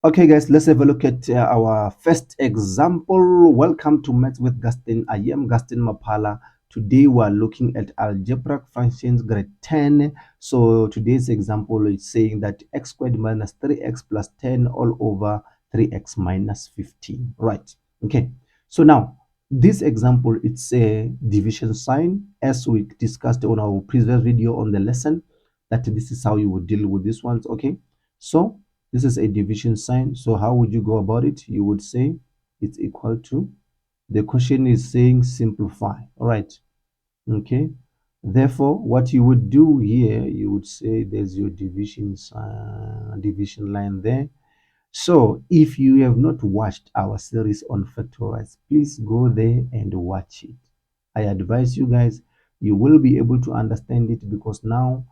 Okay, guys, let's have a look at our first example. Welcome to Maths with Gaston. I am Gaston Mapala. Today we are looking at algebraic functions grade 10. So today's example is saying that x squared minus 3x plus 10 all over 3x minus 15. Right. Okay. So now this example, it's a division sign, as we discussed on our previous video on the lesson, that this is how you would deal with these ones. Okay. So this is a division sign. So how would you go about it? You would say it's equal to, the question is saying simplify. All right. Okay. Therefore, what you would do here, you would say there's your division sign, division line there. So if you have not watched our series on factorize, please go there and watch it. I advise you guys, you will be able to understand it, because now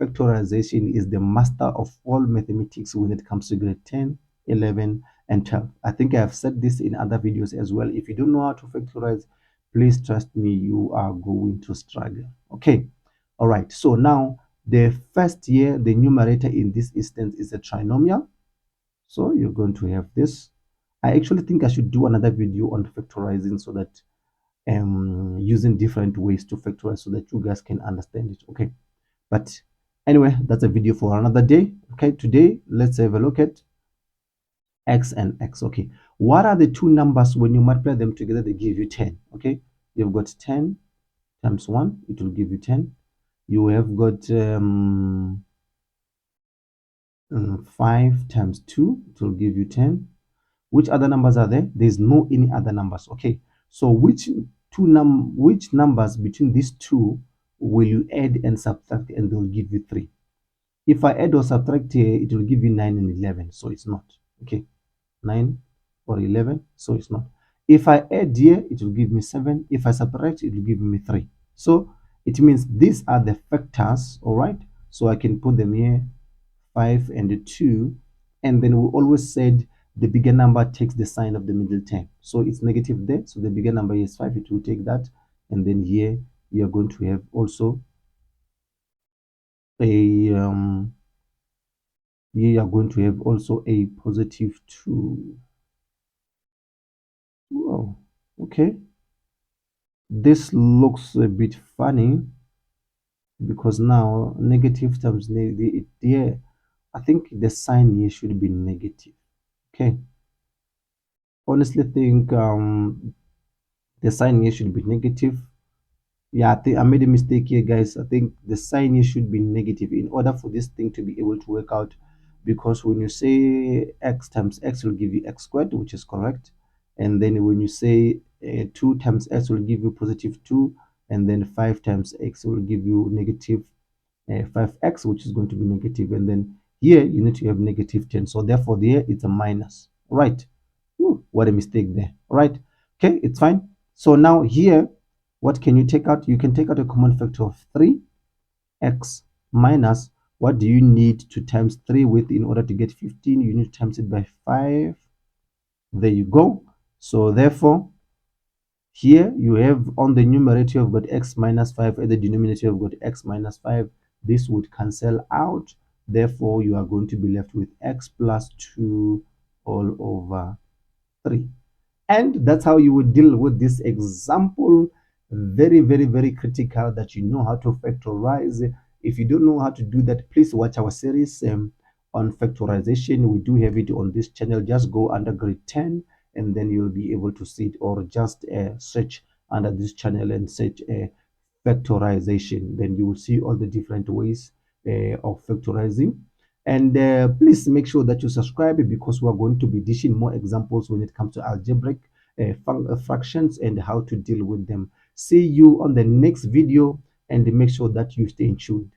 factorization is the master of all mathematics when it comes to grade 10, 11, and 12. I think I have said this in other videos as well. If you don't know how to factorize, please trust me, you are going to struggle. Okay. All right. So now the first year, the numerator in this instance is a trinomial. So you're going to have this. I actually think I should do another video on factorizing, so that using different ways to factorize, so that you guys can understand it. Okay. But anyway, that's a video for another day. Okay. Today, let's have a look at x and x. Okay. What are the two numbers when you multiply them together, they give you 10? Okay. You've got 10 times 1, it will give you 10. You have got 5 times 2, it will give you 10. Which other numbers are there? There's no any other numbers. Okay. So which numbers between these two will you add and subtract, and they'll give you 3? If I add or subtract here, it will give you 9 and 11. So it's not. Okay. 9 or 11. So it's not. If I add here, it will give me 7. If I subtract, it will give me 3. So it means these are the factors. All right. So I can put them here, 5 and 2. And then we always said the bigger number takes the sign of the middle term. So it's negative there. So the bigger number is 5. It will take that. And then here you are going to have also a here you are going to have also a positive 2. Wow. Okay. This looks a bit funny, because now negative times negative, yeah, I think the sign here should be negative. Okay. Honestly think the sign here should be negative. Yeah, I think I made a mistake here, guys. I think the sign here should be negative in order for this thing to be able to work out, because when you say x times x will give you x squared, which is correct. And then when you say 2 times x will give you positive 2, and then 5 times x will give you negative 5x, which is going to be negative. And then here you need to have negative 10. So therefore there it's a minus. Right. Ooh, what a mistake there. Right. Okay, it's fine. So now here, what can you take out? You can take out a common factor of 3x minus, what do you need to times 3 with in order to get 15? You need to times it by 5. There you go. So therefore, here you have on the numerator you've got x minus 5, at the denominator you've got x minus 5. This would cancel out. Therefore, you are going to be left with x plus 2 all over 3. And that's how you would deal with this example. Very, very, very critical that you know how to factorize. If you don't know how to do that, please watch our series on factorization. We do have it on this channel. Just go under grade 10 and then you'll be able to see it, or just search under this channel and search factorization. Then you will see all the different ways of factorizing. And please make sure that you subscribe, because we are going to be dishing more examples when it comes to algebraic fractions and how to deal with them. See you on the next video, and make sure that you stay tuned.